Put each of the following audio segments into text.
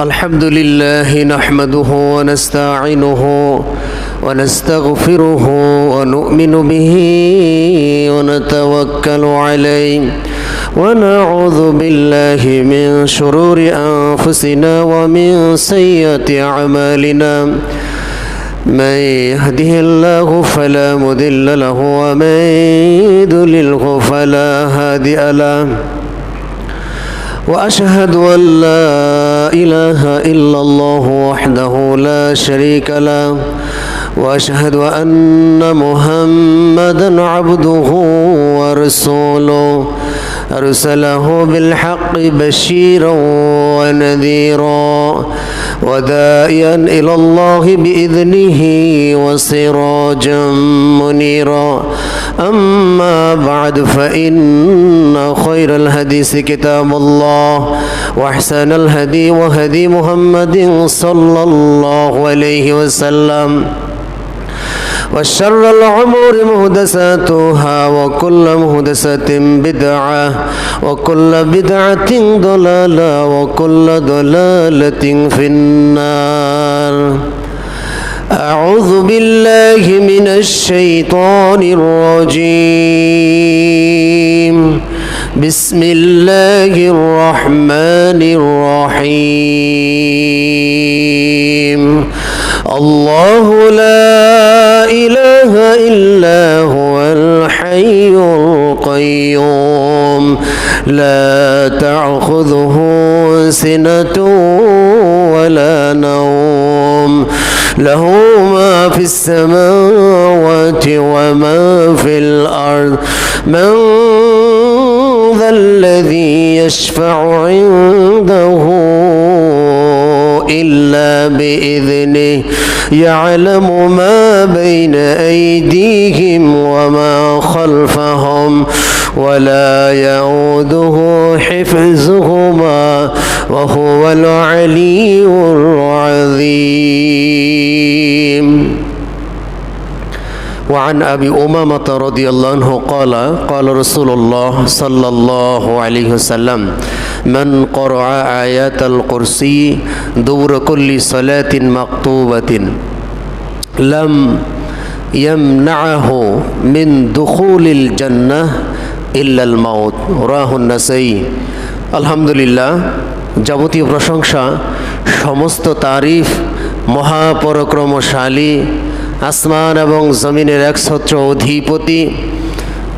الحمد لله نحمده ونستعينه ونستغفره ونؤمن به ونتوكل عليه ونعوذ بالله من شرور أنفسنا ومن سيئات أعمالنا من يهده الله فلا مضل له ومن يضلله فلا هادي له وأشهد أن لا إله إلا الله وحده لا شريك له وأشهد أن محمدا عبده ورسوله أرسله بالحق بشيرا ونذيرا وداعيا إلى الله بإذنه وسراجا منيرا أما بعد فإن خير الحديث كتاب الله وأحسن الهدي وهدي محمد صلى الله عليه وسلم وشر الأمور محدثاتها وكل محدثة بدعة وكل بدعة ضلالة وكل ضلالة في النار. أعوذ بالله من الشيطان الرجيم. بسم الله الرحمن الرحيم. الله لا إله إلا هو الحي القيوم لا تأخذه سنة ولا نوم له ما في السماوات وما في الأرض من ذا الذي يشفع عنده إلا بإذنه يعلم ما بين أيديهم وما خلفهم ولا يؤوده حفظهما وهو العلي العظيم. وعن أبي أمامة رضي الله عنه قال قال رسول الله صلى الله عليه وسلم من قرأ آيات الكرسي دور كل صلاة مكتوبة لم يمنعه من دخول الجنة إلا الموت. رواه النسائي. আলহামদুলিল্লাহ, যাবতীয় প্রশংসা, সমস্ত তারিফ মহাপরাক্রমশালী, আসমান এবং জমিনের একছত্র অধিপতি,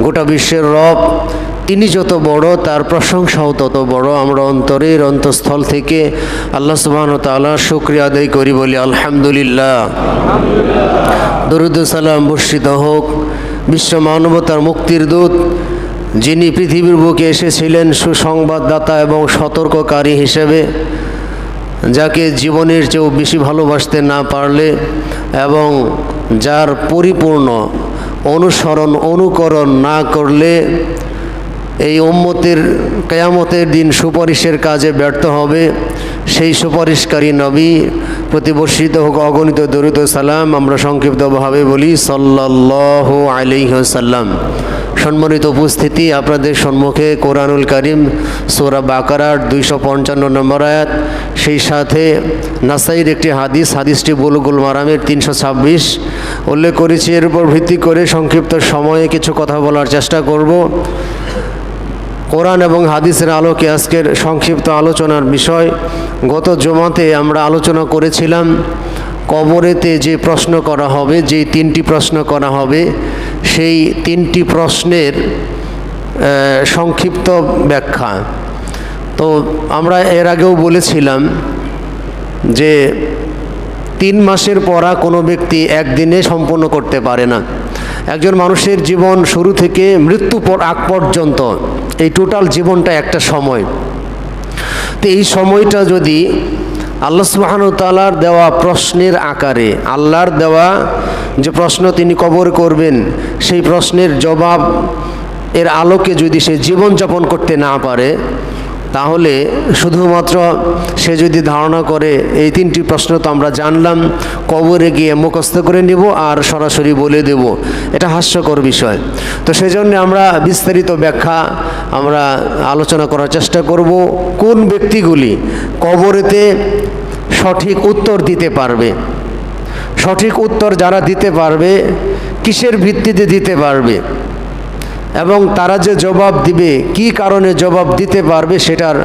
গোটা বিশ্বের রব, তিনি যত বড় তার প্রশংসাও তত বড়। আমরা অন্তরের অন্তঃস্থল থেকে আল্লাহ সুবহানাহু ওয়া তাআলার শুকরিয়া আদায় করি, বলি আলহামদুলিল্লাহ। দরুদ ও সালাম বর্ষিত হোক বিশ্ব মানবতার মুক্তির দূত, যিনি পৃথিবীর বুকে এসেছিলেন সুসংবাদদাতা এবং সতর্ককারী হিসেবে, যাকে জীবনের চেয়েও বেশি ভালোবাসতে না পারলে এবং যার পরিপূর্ণ অনুসরণ অনুকরণ না করলে এই উম্মতের কিয়ামতের দিন সুপারিশের কাজে ব্যর্থ হবে, সেই সুপারিশকারী নবী প্রতিবর্ষিত হোক অগণিত দরুদ ও সালাম। আমরা সংক্ষিপ্তভাবে বলি সাল্লাল্লাহু আলাইহি ওয়াসাল্লাম। সম্মানিত উপস্থিতি, আপনাদের সম্মুখে কোরআনুল কারীম সূরা বাকারার 255 নম্বর আয়াত, সেই সাথে নাসাইর একটি হাদিসটি বুলুগুল মারামের 326 উল্লেখ করেছি। এর উপর ভিত্তি করে সংক্ষিপ্ত সময়ে কিছু কথা বলার চেষ্টা করব। কোরআন এবং হাদিসের আলোকে আজকের সংক্ষিপ্ত আলোচনার বিষয়, গত জুমাতে আমরা আলোচনা করেছিলাম কবরেতে যে প্রশ্ন করা হবে, যে 3টি প্রশ্ন করা হবে, সেই 3টি প্রশ্নের সংক্ষিপ্ত ব্যাখ্যা। তো আমরা এর আগেও বলেছিলাম যে 3 মাসের পড়া কোনো ব্যক্তি একদিনে সম্পন্ন করতে পারে না। একজন মানুষের জীবন শুরু থেকে মৃত্যু আগ পর্যন্ত এই টোটাল জীবনটা একটা সময়। তো এই সময়টা যদি আল্লাহ সুবহানাহু ওয়া তাআলার দেওয়া প্রশ্নের আকারে, আল্লাহর দেওয়া যে প্রশ্ন তিনি কবর করবেন, সেই প্রশ্নের জবাব এর আলোকে যদি সে জীবনযাপন করতে না পারে, তাহলে শুধুমাত্র সে যদি ধারণা করে এই 3টি প্রশ্ন তো আমরা জানলাম, কবরে গিয়ে মুখস্থ করে নেব আর সরাসরি বলে দেব, এটা হাস্যকর বিষয়। তো সেজন্য আমরা বিস্তারিত ব্যাখ্যা আমরা আলোচনা করার চেষ্টা করব, কোন ব্যক্তিগুলি কবরেতে সঠিক উত্তর দিতে পারবে। সঠিক উত্তর যারা দিতে পারবে, কিসের ভিত্তিতে দিতে পারবে এবং তারা যে জবাব দিবে, কি কারণে জবাব দিতে পারবে, সেটার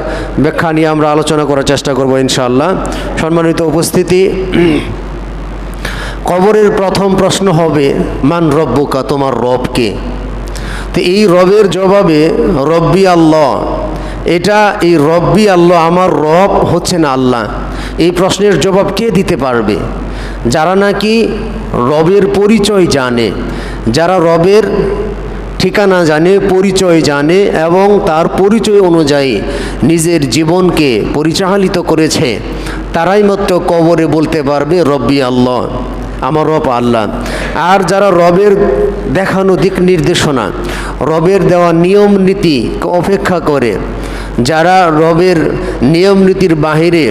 ব্যাখ্যা নিয়ে আমরা আলোচনা করার চেষ্টা করব ইনশাআল্লাহ। সম্মানিত উপস্থিতি, কবরের প্রথম প্রশ্ন হবে মান রব্বুকা, তোমার রব কে? তো এই রবের জবাবে রব্বি আল্লাহ, এই রব্বি আল্লাহ, আমার রব হচ্ছেন আল্লাহ, এই প্রশ্নের জবাব কে দিতে পারবে? যারা নাকি রবের পরিচয় জানে, যারা রবের ঠিকানা জানে, পরিচয় জানে এবং তার পরিচয় অনুযায়ী নিজের জীবনকে পরিচালিত করেছে, তারাই মাত্র কবরে বলতে পারবে রব্বি আল্লাহ, আমার রব আল্লাহ। আর যারা রবের দেখানো দিক নির্দেশনা, রবের দেওয়া নিয়ম নীতি অপেক্ষা করে, যারা রবের নিয়ম নীতির বাহিরে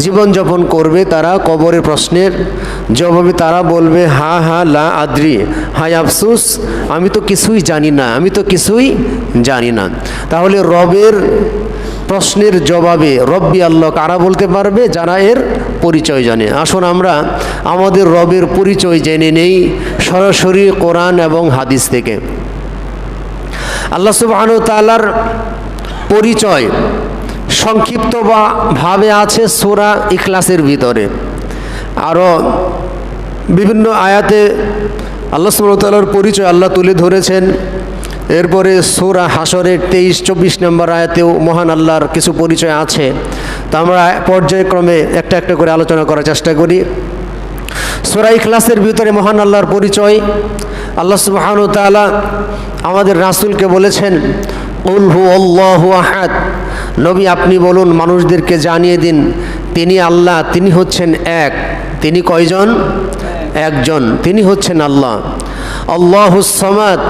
জীবনযাপন করবে, তারা কবরের প্রশ্নের জবাবে তারা বলবে হা হা লা আদ্রি, হায় আফসুস, আমি তো কিছুই জানি না, আমি তো কিছুই জানি না। তাহলে রবের প্রশ্নের জবাবে রব্বি আল্লাহ কারা বলতে পারবে? যারা এর পরিচয় জানে। আসুন আমরা আমাদের রবের পরিচয় জেনে নেই সরাসরি কোরআন এবং হাদিস থেকে। আল্লাহ সুবহানাহু ওয়া তাআলার পরিচয় সংক্ষিপ্ত ভাবে আছে সূরা ইখলাসের ভিতরে, আরও বিভিন্ন আয়াতে আল্লাহ সুবহানাহু ওয়া তাআলার পরিচয় আল্লাহ তুলে ধরেছেন। এরপরে সূরা হাশরের 23-24 নম্বর আয়াতেও মহান আল্লাহর কিছু পরিচয় আছে। তো আমরা পর্যায়ক্রমে একটা একটা করে আলোচনা করার চেষ্টা করি। সূরা ইখলাসের ভিতরে মহান আল্লাহর পরিচয়, আল্লাহ সুবহানাহু ওয়া তাআলা আমাদের রাসূলকে বলেছেন কুল হুয়াল্লাহু আহাদ, নবী আপনি বলুন, মানুষদেরকে জানিয়ে দিন তিনি আল্লাহ, তিনি হচ্ছেন এক। তিনি কয়জন? একজন, তিনি হচ্ছেন আল্লাহ। আল্লাহুস সামাদ,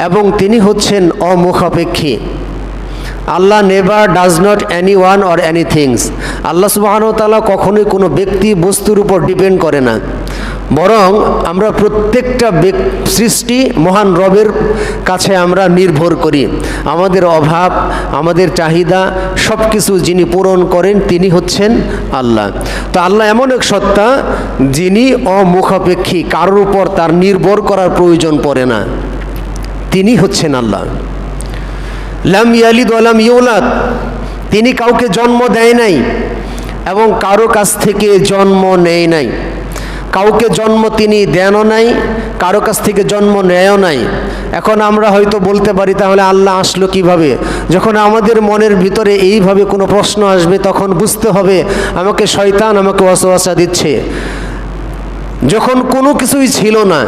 এবং তিনি হচ্ছেন অমুখাপেক্ষী। Allah never does not any one or any things, Allah সুবহানাহু ওয়া তাআলা কখনোই কোনো ব্যক্তি বস্তুর উপর ডিপেন্ড করে না, বরং আমরা প্রত্যেকটা সৃষ্টি মহান রবের কাছে আমরা নির্ভর করি। আমাদের অভাব, আমাদের চাহিদা সব কিছু যিনি পূরণ করেন তিনি হচ্ছেন আল্লাহ। তো আল্লাহ এমন এক সত্তা যিনি অমুখাপেক্ষী, কারোর উপর তার নির্ভর করার প্রয়োজন পড়ে না, তিনি হচ্ছেন আল্লাহ। লাম ইয়ালিদ ওয়া লাম ইউলাদ, তিনি কাউকে জন্ম দেয় নাই এবং কারো কাছ থেকে জন্ম নেয় নাই। কাউকে জন্ম তিনি দেনও নাই, কারো কাছ থেকে জন্ম নেয়ও নাই। এখন আমরা হয়তো বলতে পারি তাহলে আল্লাহ আসলো কিভাবে? যখন আমাদের মনের ভিতরে এইভাবে কোনো প্রশ্ন আসবে তখন বুঝতে হবে আমাকে শয়তান আমাকে ওয়াসওয়াসা দিচ্ছে। যখন কোনো কিছুই ছিল না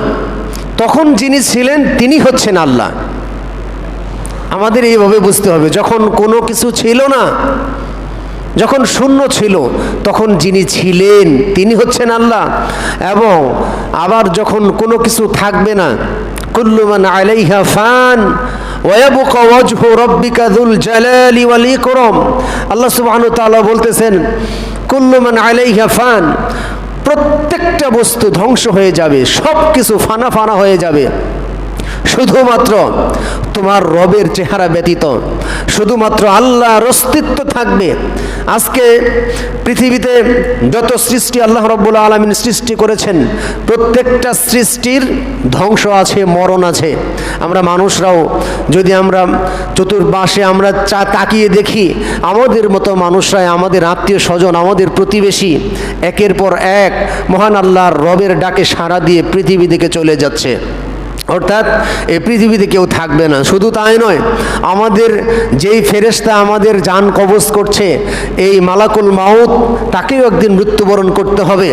তখন যিনি ছিলেন তিনি হচ্ছেন আল্লাহ। আমাদের এইভাবে বুঝতে হবে, যখন কোনো কিছু ছিল না, যখন শূন্য ছিল তখন যিনি ছিলেন তিনি হচ্ছেন আল্লাহ। এবং আবার যখন কোনো কিছু থাকবে না, কুল্লু মান আলাইহা ফান ওয়া ইয়াবকা ওয়াজহু রাব্বিকা যুল জালালি ওয়াল ইকরাম। আল্লাহ সুবহানাহু ওয়া তাআলা বলতেছেন কুল্লু মান আলাইহা ফান, প্রত্যেকটা বস্তু ধ্বংস হয়ে যাবে, সব কিছু ফানা ফানা হয়ে যাবে, শুধুমাত্র তোমার রবের চেহারা ব্যতীত শুধুমাত্র আল্লাহর অস্তিত্ব থাকবে। আজকে পৃথিবীতে যত সৃষ্টি আল্লাহ রাব্বুল আলামিন সৃষ্টি করেছেন, প্রত্যেকটা সৃষ্টির ধ্বংস আছে, মরণ আছে। আমরা মানুষরাও যদি আমরা চতুর্পাশে আমরা তাকিয়ে দেখি, আমাদের মতো মানুষরাই, আমাদের আত্মীয় স্বজন, আমাদের প্রতিবেশী একের পর এক মহান আল্লাহর রবের ডাকে সাড়া দিয়ে পৃথিবী থেকে চলে যাচ্ছে। অর্থাৎ এই পৃথিবীতে কেউ থাকবে না। শুধু তাই নয়, আমাদের যেই ফেরেশতা আমাদের জান কবজ করছে, এই মালাকুল মাউত, তাকেও একদিন মৃত্যুবরণ করতে হবে।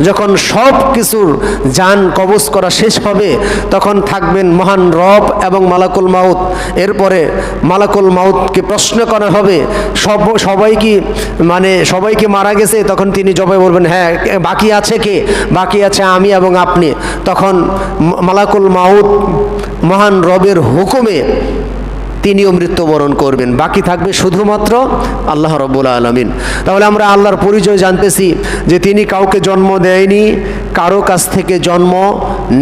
যখন সব কিছুর জান কবজ করা শেষ হবে তখন থাকবেন মহান রব এবং মালাকুল মাউত। এরপরে মালাকুল মাউতকে প্রশ্ন করা হবে, সবাইকে মারা গেছে? তখন তিনি জবাবে বলবেন হ্যাঁ, বাকি আছে কে? বাকি আছে আমি এবং আপনি। তখন মালাকুল মাউত মহান রবের হুকুমে তিনিও মৃত্যুবরণ করবেন, বাকি থাকবে শুধুমাত্র আল্লাহ রাব্বুল আলামিন। তাহলে আমরা আল্লাহর পরিচয় জানতেছি যে তিনি কাউকে জন্ম দেয়নি, কারো কাছ থেকে জন্ম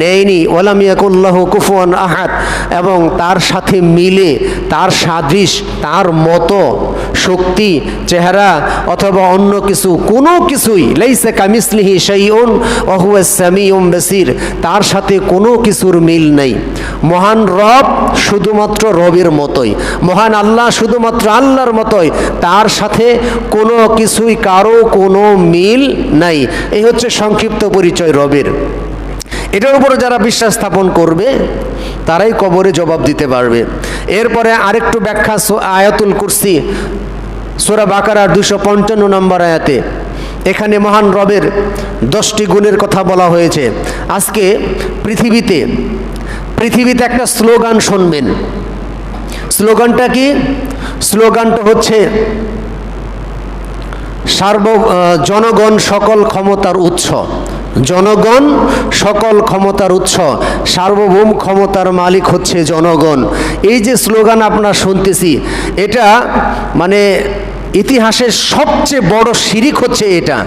নেয়নি, ওয়ালাম ইয়াকুল্লাহু কুফুয়ান আহাদ, এবং তার সাথে মিলে তার সাদৃশ, তার মতো শক্তি, চেহারা অথবা অন্য কিছু কোনো কিছুই, লাইসা কামিসলিহি শাইউন ওয়া হুয়াস সামিউম বাসীর, তার সাথে কোনো কিছুর মিল নেই। মহান রব শুধুমাত্র রবের মতোই, মহান আল্লাহ শুধুমাত্র আল্লাহর মতোই, তার সাথে কোনো কিছুই কারো কোনো মিল নাই। এই হচ্ছে সংক্ষিপ্ত পরিচয় রবের। এটার উপরে যারা বিশ্বাস স্থাপন করবে তারাই কবরে জবাব দিতে পারবে। এরপরে আরেকটু ব্যাখ্যা আয়াতুল কুরসি সূরা বাকারার 255 নম্বর আয়াতে, এখানে মহান রবের 10টি গুণের কথা বলা হয়েছে। আজকে পৃথিবীতে একটা স্লোগান শুনবেন। স্লোগানটা কি? স্লোগানটা হচ্ছে জনগণ সকল ক্ষমতার উৎস, জনগণ সকল ক্ষমতার উৎস, সার্বভৌম ক্ষমতার মালিক হচ্ছে জনগণ। এই যে স্লোগান আপনারা শুনতেছি, এটা মানে ইতিহাসের সবচেয়ে বড় শিরিক হচ্ছে এটা।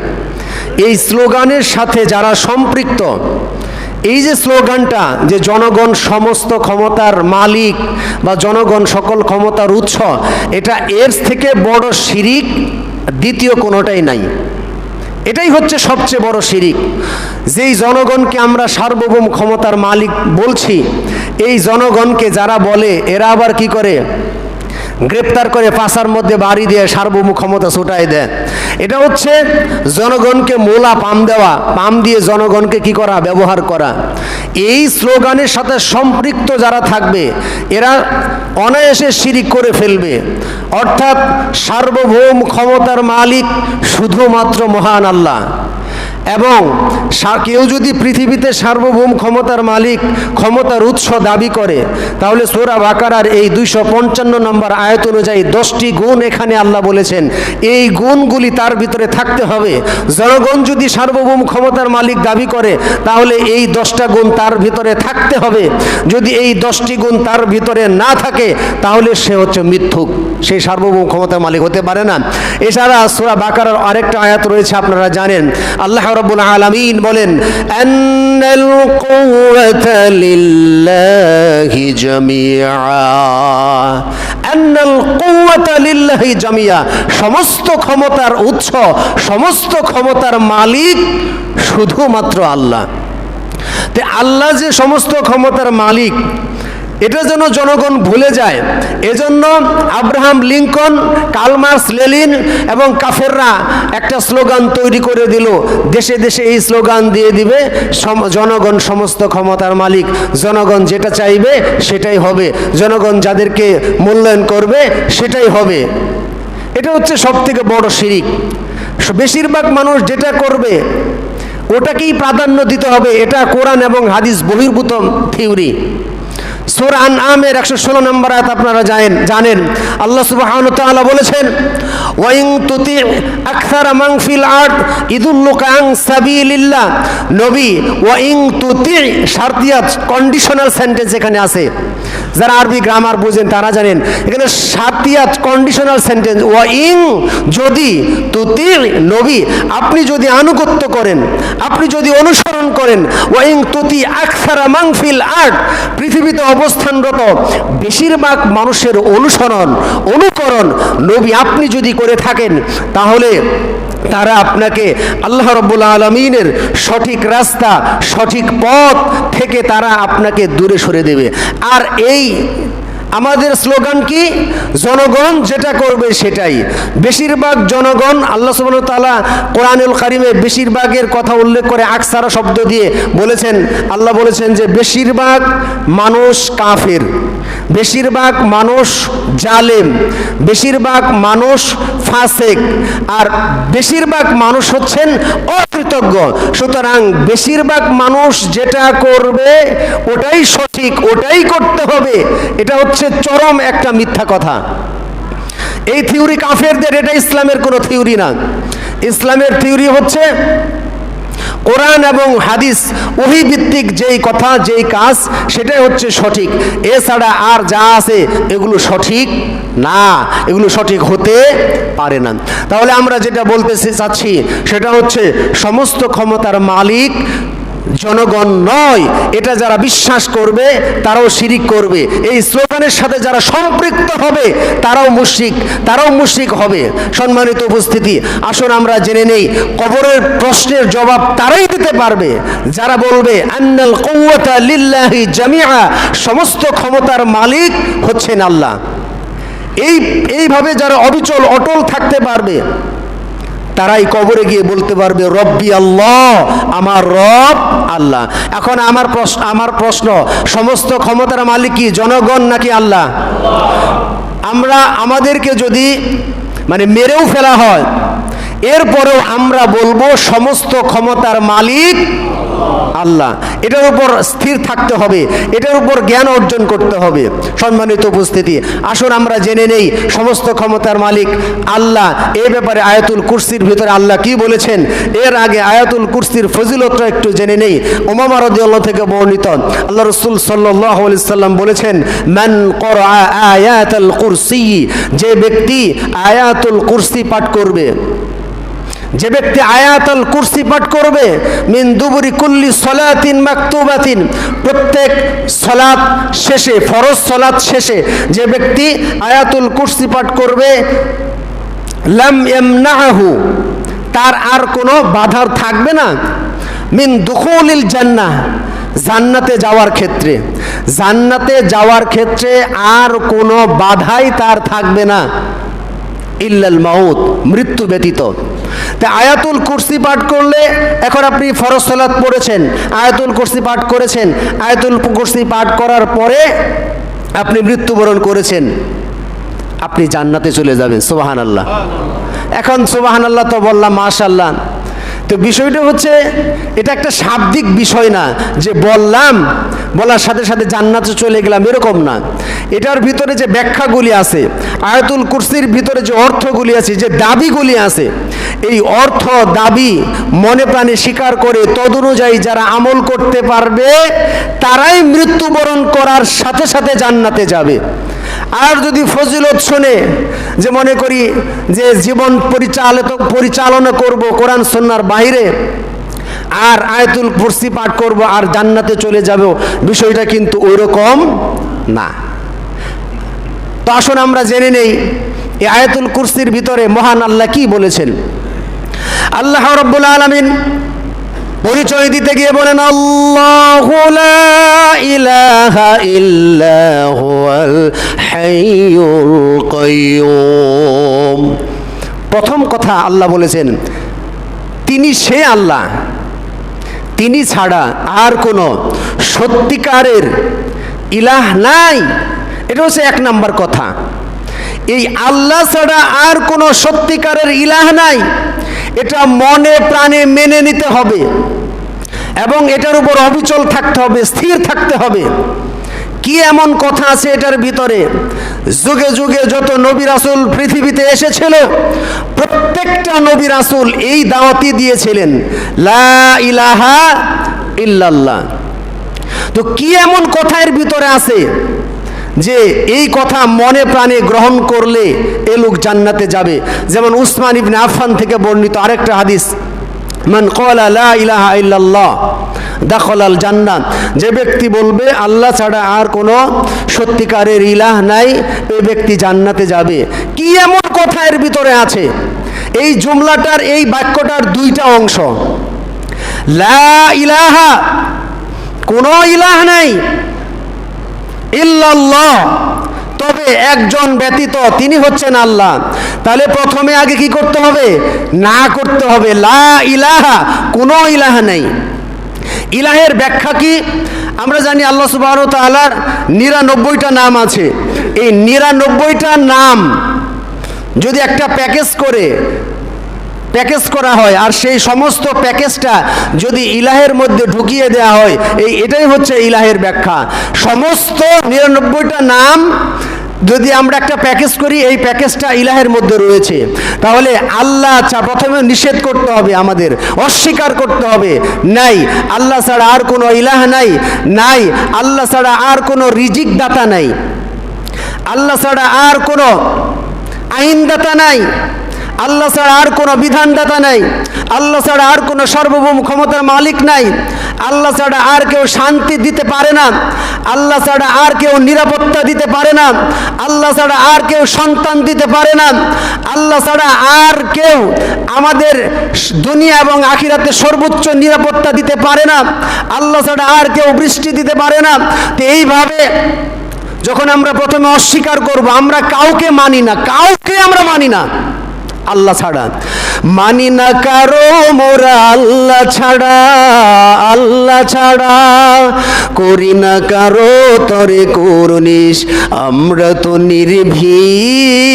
এই স্লোগানের সাথে যারা সম্পৃক্ত, এই যে স্লোগানটা যে জনগণ সমস্ত ক্ষমতার মালিক বা জনগণ সকল ক্ষমতার উৎস, এটা এর থেকে বড় শিরিক দ্বিতীয় কোনোটাই নাই। এটাই হচ্ছে সবচেয়ে বড় শিরিক। যেই জনগণকে আমরা সার্বভৌম ক্ষমতার মালিক বলছি, এই জনগণকে যারা বলে এরা আবার কি করে? গ্রেপ্তার করে পাছার মধ্যে বাড়ি দিয়ে সার্বভৌম ক্ষমতা ছুটাই দেয়। এটা হচ্ছে জনগণকে মোলা পাম দেওয়া, পাম দিয়ে জনগণকে কি করা? ব্যবহার করা। এই স্লোগানের সাথে সম্পৃক্ত যারা থাকবে এরা অনায়াসে শিরিক করে ফেলবে। অর্থাৎ সার্বভৌম ক্ষমতার মালিক শুধুমাত্র মহান আল্লাহ, এবং কেউ যদি পৃথিবীতে সার্বভৌম ক্ষমতার মালিক, ক্ষমতার উৎস দাবি করে, তাহলে সূরা বাকারার এই 255 নম্বর আয়াত অনুযায়ী 10টি গুণ এখানে আল্লাহ বলেছেন, এই গুণগুলি তার ভিতরে থাকতে হবে। জনগণ যদি সার্বভৌম ক্ষমতার মালিক দাবি করে, তাহলে এই 10টা গুণ তার ভিতরে থাকতে হবে। যদি এই 10টি গুণ তার ভিতরে না থাকে, তাহলে সে হচ্ছে মিথ্যুক, সেই সার্বভৌম ক্ষমতার মালিক হতে পারে না। এছাড়া সূরা বাকারার আরেকটা আয়াত রয়েছে, আপনারা জানেন, আল্লাহ রাব্বুল আলামিন বলেন, আন্নাল কুওয়াতা লিল্লাহি জামিআ, আন্নাল কুওয়াতা লিল্লাহি জামিআ, সমস্ত ক্ষমতার উৎস, সমস্ত ক্ষমতার মালিক শুধুমাত্র আল্লাহ। তে আল্লাহ যে সমস্ত ক্ষমতার মালিক, এটা যেন জনগণ ভুলে যায়। এজন্য Abraham Lincoln, Karl Marx, Lenin এবং কাফেররা একটা স্লোগান তৈরি করে দিল, দেশে দেশে এই স্লোগান দিয়ে দিবে, জনগণ সমস্ত ক্ষমতার মালিক, জনগণ যেটা চাইবে সেটাই হবে, জনগণ যাদেরকে মূল্যায়ন করবে সেটাই হবে। এটা হচ্ছে সবথেকে বড় শিরিক। বেশিরভাগ মানুষ যেটা করবে ওটাকেই প্রাধান্য দিতে হবে, এটা কোরআন এবং হাদিস বহির্ভূত থিওরি। সূরা আনআমের 116 নম্বর আয়াত আপনারা জানেন, আল্লাহ সুবহানাহু ওয়া তাআলা বলেছেন, ওয়া ইন তুতি আকসারা মান ফিল আরদ ইদুল্লুকা আন সাবিলিল্লাহ। নবী, ওয়া ইন তুতি শারতিয়াত, কন্ডিশনাল সেন্টেন্স এখানে আছে। যারা আরবি গ্রামার বুঝেন তারা জানেন, এখানে শারতিয়াত কন্ডিশনাল সেন্টেন্স। ওয়া ইন, যদি, তুতি, নবী, আপনি যদি আনুগত্য করেন, আপনি যদি অনুসরণ করেন, ওয়া ইন তুতি আকসারা মান ফিল আরদ, পৃথিবীতে অবস্থানরত বেশিরভাগ মানুষের অনুকরণ নবী আপনি যদি করে থাকেন, তাহলে তারা আপনাকে আল্লাহ রাব্বুল আলামিনের সঠিক রাস্তা, সঠিক পথ থেকে তারা আপনাকে দূরে সরে দেবে। আর এই আমাদের স্লোগান কি? জনগণ যেটা করবে সেটাই। বেশিরভাগ জনগণ, আল্লাহ সুবহানাহু ওয়া তাআলা কোরআনুল কারীমে বেশিরভাগের কথা উল্লেখ করে আকসারা শব্দ দিয়ে বলেছেন। আল্লাহ বলেছেন যে বেশিরভাগ মানুষ কাফের, বেশিরভাগ মানুষ জালেম, বেশিরভাগ মানুষ ফাসেক, আর বেশিরভাগ মানুষ হচ্ছেন অকৃতজ্ঞ। সুতরাং বেশিরভাগ মানুষ যেটা করবে ওটাই সঠিক, ওটাই করতে হবে, এটা হচ্ছে চরম একটা মিথ্যা কথা। এই থিওরি কাফেরদের, এটা ইসলামের কোনো থিওরি না। ইসলামের থিওরি হচ্ছে কোরআন এবং হাদিস ওহী ভিত্তিক যেই কথা যেই কাজ সেটাই হচ্ছে সঠিক, এছাড়া আর যা আছে এগুলো সঠিক না, এগুলো সঠিক হতে পারে না। তাহলে আমরা যেটা বলতে চাচ্ছি সেটা হচ্ছে সমস্ত ক্ষমতার মালিক জনগণ নয়, এটা যারা বিশ্বাস করবে তারাও শিরিক করবে। এই স্লোগানের সাথে যারা সম্পৃক্ত হবে তারাও মুশরিক হবে। সম্মানিত উপস্থিতি, আসুন আমরা জেনে নেই কবরের প্রশ্নের জবাব তারাই দিতে পারবে যারা বলবে আন্নাল কুওয়াতা লিল্লাহি জামিআ, সমস্ত ক্ষমতার মালিক হচ্ছেন আল্লাহ। এইভাবে যারা অবিচল অটল থাকতে পারবে তারাই কবরে গিয়ে বলতে পারবে রব্বি আল্লাহ, আমার রব আল্লাহ। এখন আমার প্রশ্ন, সমস্ত ক্ষমতার মালিক কি জনগণ নাকি আল্লাহ? আমাদেরকে যদি মেরেও ফেলা হয়, এরপরেও আমরা বলবো সমস্ত ক্ষমতার মালিক আল্লাহ। এটার উপর স্থির থাকতে হবে, এটার উপর জ্ঞান অর্জন করতে হবে। সম্মানিত উপস্থিতি, আসুন আমরা জেনে নেই সমস্ত ক্ষমতার মালিক আল্লাহ। এই ব্যাপারে আয়াতুল কুরসির ভিতরে আল্লাহ কি বলেছেন। এর আগে আয়াতুল কুরসির ফজিলতটা একটু জেনে নেই। উমামা রাদিয়াল্লাহু থেকে বর্ণিত, আল্লাহ রাসূল সাল্লাল্লাহু আলাইহি সাল্লাম বলেছেন, মান ক্বরা আয়াতুল কুরসি, যে ব্যক্তি আয়াতুল কুরসি পাঠ করবে, যে ব্যক্তি আয়াতুল কুরসি পাঠ করবে, মিন দুবুরি কুল্লি সলাতিন মাকতুবাতিন, প্রত্যেক সলাত শেষে, ফরজ সলাত শেষে যে ব্যক্তি আয়াতুল কুরসি পাঠ করবে, লাম ইয়ামনাহু, তার আর কোনো বাধা থাকবে না, মিন দুখুলিল জান্নাহ, জান্নাতে যাওয়ার ক্ষেত্রে, জান্নাতে যাওয়ার ক্ষেত্রে আর কোনো বাধাই তার থাকবে না, ইল্লাল মাউত, মৃত্যু ব্যতীত। তা আয়াতুল কুরসি পাঠ করলে, এখন আপনি ফরজ সালাত পড়েছেন, আয়াতুল কুরসি পাঠ করেছেন, আয়াতুল কুরসি পাঠ করার পরে আপনি মৃত্যুবরণ করেছেন, আপনি জান্নাতে চলে যাবেন। সুবহানাল্লাহ। এখন সুবহানাল্লাহ তো বললাম, মাশাআল্লাহ, তো বিষয়টা হচ্ছে এটা একটা শাব্দিক বিষয় না যে বলার সাথে সাথে জান্নাতে চলে গেলাম, এরকম না। এটার ভিতরে যে ব্যাখ্যাগুলি আছে, আয়াতুল কুরসির ভিতরে যে অর্থগুলি আছে, যে দাবিগুলি আছে, এই অর্থ দাবি মনে প্রাণে স্বীকার করে তদনুযায়ী যারা আমল করতে পারবে তারাই মৃত্যুবরণ করার সাথে সাথে জান্নাতে যাবে। আর যদি ফজিলত শুনে যে মনে করি যে জীবন পরিচালনা করব কোরআন সুন্নাহর বাইরে, আর আয়াতুল কুরসি পাঠ করব আর জান্নাতে চলে যাব, বিষয়টা কিন্তু ওইরকম না। তো আসুন আমরা জেনে নেই এই আয়াতুল কুরসির ভিতরে মহান আল্লাহ কি বলেছেন। আল্লাহ রাব্বুল আলামিন পরিচয় দিতে গিয়ে বলেন, আল্লাহু লা ইলাহা ইল্লা হুয়াল হাইয়ুল কাইয়ুম। প্রথম কথা আল্লাহ বলেছেন তিনি সে আল্লাহ, তিনি ছাড়া আর কোনো সত্যিকারের ইলাহ নাই। এটা হচ্ছে এক নাম্বার কথা। এই আল্লাহ ছাড়া আর কোনো সত্যিকারের ইলাহ নাই, এটা মনে প্রাণে মেনে নিতে হবে এবং এটার উপর অবিচল থাকতে হবে, স্থির থাকতে হবে। কি এমন কথা আছে এটার ভিতরে? যুগে যুগে যত নবী রাসূল পৃথিবীতে এসেছিল, প্রত্যেকটা নবী রাসূল এই দাওয়াতই দিয়েছিলেন, লা ইলাহা ইল্লাল্লাহ। তো কি এমন কথা এর ভিতরে আছে যে এই কথা মনে প্রাণে গ্রহণ করলে এ লোক জান্নাতে যাবে? যেমন উসমান ইবনে আফফান থেকে বর্ণিত আরেকটা হাদিস, মান ক্বালা লা ইলাহা ইল্লাল্লাহ দাখালাল জান্নাত, যে ব্যক্তি বলবে আল্লাহ ছাড়া আর কোনো সত্যিকারের ইলাহ নাই, এই ব্যক্তি জান্নাতে যাবে। কি এমন কথা এর ভিতরে আছে? এই জুমলাটার, এই বাক্যটার দুইটা অংশ। লা ইলাহা, কোনো ইলাহ নাই, ইল্লাল্লাহ, তবে একজন ব্যতীত, তিনি হচ্ছেন আল্লাহ। তাহলে প্রথমে আগে কি করতে হবে? না করতে হবে। লা ইলাহা, কোনো ইলাহ নেই। ইলাহের ব্যাখ্যা কি? আমরা জানি আল্লাহ সুবহানাহু ওয়া তাআলার ৯৯টা নাম আছে। এই ৯৯টা নাম যদি একটা প্যাকেজ করা হয় আর সেই সমস্ত প্যাকেজটা যদি ইলাহের মধ্যে ঢুকিয়ে দেওয়া হয়, এটাই হচ্ছে ইলাহের ব্যাখ্যা। সমস্ত ৯৯টা নাম যদি আমরা একটা প্যাকেজ করি, এই প্যাকেজটা ইলাহের মধ্যে রয়েছে, তাহলে আল্লাহ প্রথমে নিষেধ করতে হবে, আমাদের অস্বীকার করতে হবে, নাই আল্লাহ ছাড়া আর কোনো ইলাহ নাই, নাই আল্লাহ ছাড়া আর কোনো রিজিক দাতা নাই, আল্লাহ ছাড়া আর কোনো আইনদাতা নাই, আল্লাহ ছাড়া আর কোনো বিধানদাতা নাই, আল্লাহ ছাড়া আর কোনো সার্বভৌম ক্ষমতার মালিক নাই, আল্লাহ ছাড়া আর কেউ শান্তি দিতে পারে না, আল্লাহ ছাড়া আর কেউ নিরাপত্তা দিতে পারে না, আল্লাহ ছাড়া আর কেউ সন্তান দিতে পারে না, আল্লাহ ছাড়া আর কেউ আমাদের দুনিয়া এবং আখিরাতে সর্বোচ্চ নিরাপত্তা দিতে পারে না, আল্লাহ ছাড়া আর কেউ বৃষ্টি দিতে পারে না। তো এইভাবে যখন আমরা প্রথমে অস্বীকার করব, আমরা কাউকে মানি না, কাউকে আমরা মানি না আল্লাহ ছাড়া, মানি না কারো মোরা আল্লাহ ছাড়া, আল্লাহ ছাড়া করি না কারো তরে করুনিস, আমরা তো নির্ভীক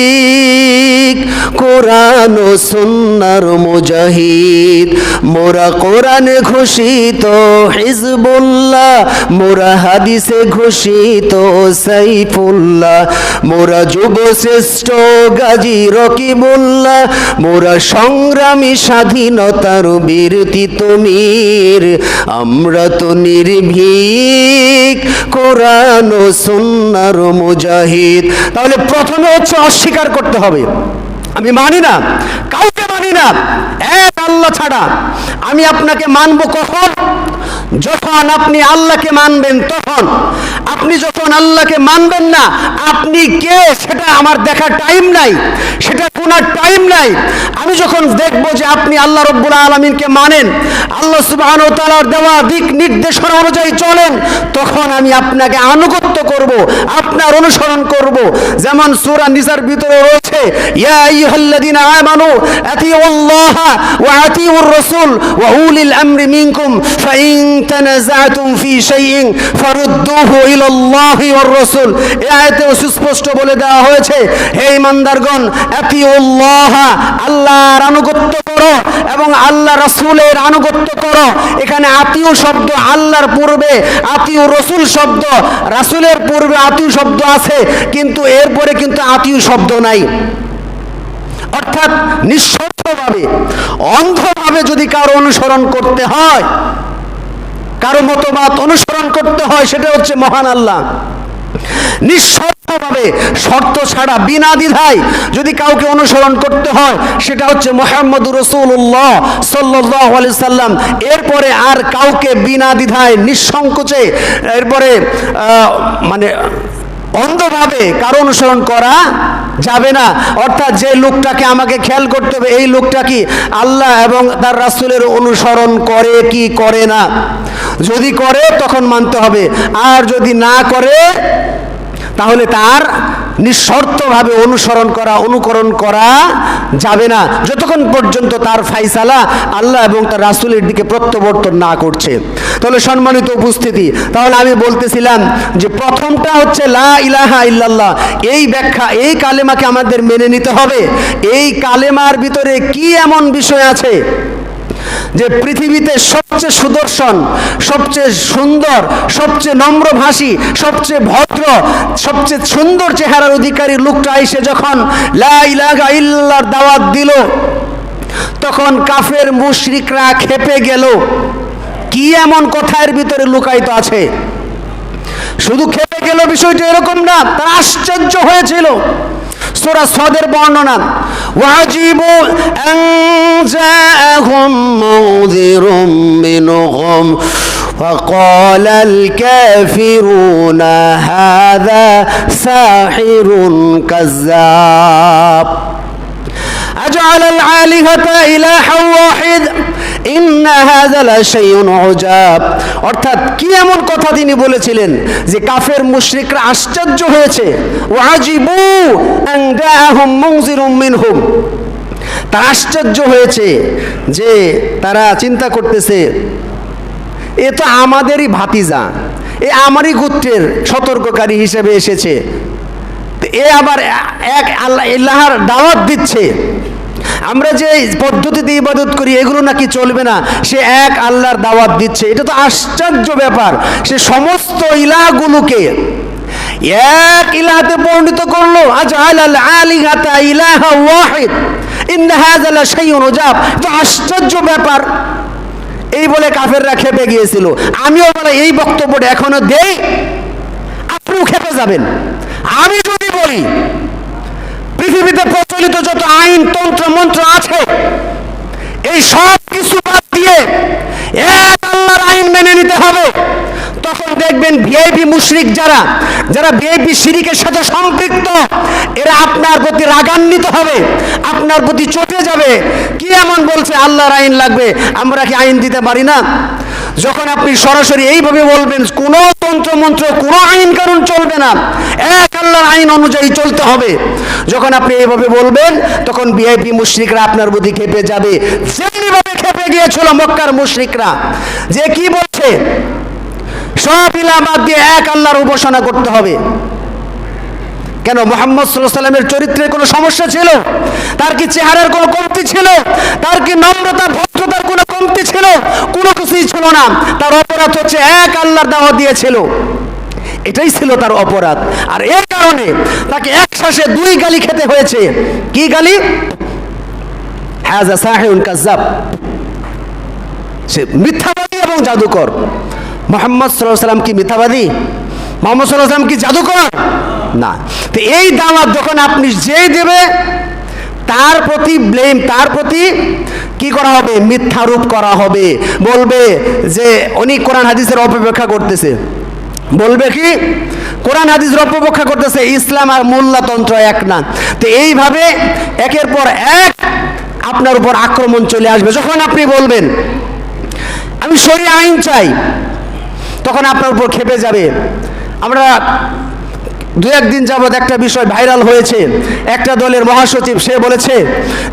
কোরআন ও সুন্নাহর মুজাহিদ, মোরা কোরআনে ঘোষিত হিজবুল্লাহ, মোরা হাদিসে ঘোষিত সাইফুল্লাহ, মোরা যুব শ্রেষ্ঠ গাজী রকিবুল্লাহ, মোরা সংগ্রামী স্বাধীনতার বীর তিতুমির, আমরা তো নির্ভীক কোরআন ও সুন্নাহর মুজাহিদ। তাহলে প্রথমে হচ্ছে অস্বীকার করতে হবে, আমি মানি না, কাউকে মানি না এক আল্লাহ ছাড়া। আমি আপনাকে মানব কখন? যখন আপনি আল্লাহকে মানবেন তখন। আপনি যখন আল্লাহকে মানবেন না, আপনি কে সেটা আমার দেখার টাইম নাই, সেটা কোনার টাইম নাই। আমি যখন দেখব যে আপনি আল্লাহ রব্বুল আলামিনকে মানেন, আল্লাহ সুবহানাহু ওয়া তাআলার দেওয়া দিক নির্দেশনা অনুযায়ী চলেন, তখন আমি আপনাকে আনুগত্য করব, আপনার অনুসরণ করব। যেমন সূরা নিসার ভিতরে রয়েছে, ইয়া আইয়ুহাল্লাযীনা আমানু আতিউল্লাহা ওয়া আতিউর রাসূল ওয়া উলিল আমরি মিনকুম ফাইন তানাযাতুম ফি শাইইন ফারুদ্দুহু ইলাল্লাহি ওয়ার রাসূল। এই আয়াতে সুস্পষ্ট বলে দেওয়া হয়েছে, হে ঈমানদারগণ, আতিউল্লাহা, আল্লাহর আনুগত্য করো এবং আল্লাহ রাসূলের আনুগত্য করো। এখানে আতিউ শব্দ আল্লাহর পূর্বে, আতিউ রাসূল শব্দ, রাসূলের পূর্বে আতিউ শব্দ আছে, কিন্তু এরপরে কিন্তু আতিউ শব্দ নাই। অর্থাৎ নিঃস্বার্থভাবে অন্ধভাবে যদি কারো অনুসরণ করতে হয়, কারো মতবাদ অনুসরণ করতে হয়, সেটা হচ্ছে মহান আল্লাহ। নিঃস্বার্থভাবে শর্ত ছাড়া বিনা দ্বিধায় যদি কাউকে অনুসরণ করতে হয়, সেটা হচ্ছে মুহাম্মদুর রাসূলুল্লাহ সাল্লাল্লাহু আলাইহি সাল্লাম। এরপরে আর কাউকে বিনা দ্বিধায় নিঃসংকোচে এরপরে মানে অন্ধভাবে কারো অনুসরণ করা যাবে না। অর্থাৎ যে লোকটাকে আমাকে খেয়াল করতে হবে, এই লোকটা কি আল্লাহ এবং তার রাসূলের অনুসরণ করে কি করে না। যদি করে তখন মানতে হবে, আর যদি না করে তাহলে তার নিঃশর্তভাবে অনুসরণ করা, অনুকরণ করা যাবে না, যতক্ষণ পর্যন্ত তার ফাইসালা আল্লাহ এবং তার রাসূলের দিকে প্রত্যাবর্তন না করছে। তাহলে সম্মানিত উপস্থিতি, তাহলে আমি বলতেছিলাম যে প্রথমটা হচ্ছে লা ইলাহা ইল্লাল্লাহ। এই ব্যাখ্যা, এই কালেমাকে আমাদের মেনে নিতে হবে। এই কালেমার ভিতরে কি এমন বিষয় আছে যে পৃথিবীতে সবচেয়ে সুদর্শন, সবচেয়ে সুন্দর, সবচেয়ে নম্রভাষী, সবচেয়ে ভদ্র, সবচেয়ে সুন্দর চেহারার অধিকারী লোকটা এসে যখন লা ইলাহা ইল্লাল্লাহর দাওয়াত দিল, তখন কাফের মুশরিকরা খেপে গেল। কি এমন কথার ভিতরে লুকায়িত আছে? শুধু খেপে গেল বিষয়টা এরকম না, তারা আশ্চর্য হয়েছিল। সূরা সদের বর্ণনা, ওয়াজিবু আন জাআহুম মুযিরুম মিনহুম فقال الكافرون هذا ساحر كذاب أجعل الآلهة إلها واحد إن هذا لشيء عجاب। অর্থাৎ কি এমন কথা তিনি বলেছিলেন যে কাফের মুশরিকরা আশ্চর্য হয়েছে। ওয়াজিবু আন জাআহুম মুযিরুম মিনহুম, তারা আশ্চর্য হয়েছে যে তারা চিন্তা করতেছে, এ তো আমাদেরই ভাতিজা, এ আমারই গোত্রের সতর্ককারী হিসেবে এসেছে, এ আবার এক আল্লাহর দাওয়াত দিচ্ছে। আমরা যে পদ্ধতিতে ইবাদত করি এগুলো নাকি চলবে না, সে এক আল্লাহর দাওয়াত দিচ্ছে। এটা তো আশ্চর্য ব্যাপার। সে সমস্ত ইলাহগুলোকে এক ইলাহাতে পরিণত করলো, আজআলাল আলিহাতা ইলাহা ওয়াহিদ ইন্না হাযা লাশাইউন উজাব। তো আশ্চর্য ব্যাপার। এই বলে কাফেররা খেপে গিয়েছিল। আমিও বলে এই বক্তব্যটা এখনো দেই, আপনিও খেপে যাবেন। আমি যদি বলি পৃথিবীতে প্রচলিত যত আইন তন্ত্র মন্ত্র আছে এই সব কিছু বাদ দিয়ে এক আল্লাহর আইন মেনে নিতে হবে, তখন দেখবেন ভিআইপি মুশরিক যারা যারা ভিআইপি শিরিকের সাথে সম্পৃক্ত, এরা আপনার প্রতি রাগান্বিত হবে, আপনার প্রতি চটে যাবে। কি এমন বলছে আল্লাহর আইন লাগবে, আমরা কি আইন দিতে পারি না? যখন আপনি সরাসরি এইভাবে বলবেন কোনো তন্ত্র মন্ত্র কোনো আইন কানুন চলবে না, এক আল্লাহর আইন অনুযায়ী চলতে হবে, যখন আপনি এইভাবে বলবেন তখন ভিআইপি মুশরিকরা আপনার প্রতি খেপে যাবে। যেমনিভাবে খেপে গিয়েছিল মক্কার মুশরিকরা, যে কি বলছে সব ইলাহ বাদ দিয়ে এক আল্লাহর উপাসনা করতে হবে। কেন? মুহাম্মদ সাল্লাল্লাহু আলাইহি ওয়াসাল্লামের চরিত্রের কোনো সমস্যা ছিল? তার কি চেহারার কোনো কমতি ছিল? তার কি নম্রতা ভদ্রতার কোনো কমতি ছিল? কোনো কিছুই ছিল না। তার অপরাধ হচ্ছে এক আল্লাহর দাওয়াত দিয়েছিল, এটাই ছিল তার অপরাধ। আর এর কারণে তাকে এক শ্বাসে দুই গালি খেতে হয়েছে। কি গালি? হাযা সাহিরুন কাযযাব, সে মিথ্যাবাদী এবং জাদুকর। মুহাম্মদ সাল্লাল্লাহু আলাইহি ওয়াসাল্লাম কি মিথ্যাবাদী? মুহাম্মদ সাল্লাল্লাহু আলাইহি ওয়াসাল্লাম কি জাদুকর? না। তো এই দাওয়াত যখন আপনি যেই দেবে তার প্রতি ব্লেম, তার প্রতি কি করা হবে? মিথ্যারোপ করা হবে। বলবে যে উনি কোরআন হাদিসের অপব্যাখ্যা করতেছে, বলবে কি কোরআন হাদিসের অপব্যাখ্যা করতেছে, ইসলাম আর মোল্লাতন্ত্র এক না। তো এইভাবে একের পর এক আপনার উপর আক্রমণ চলে আসবে। যখন আপনি বলবেন আমি শরীয়ত আইন চাই, তখন আপনার উপর খেপে যাবে। আমরা দু একদিন যাবৎ একটা বিষয় ভাইরাল হয়েছে, একটা দলের মহাসচিব সে বলেছে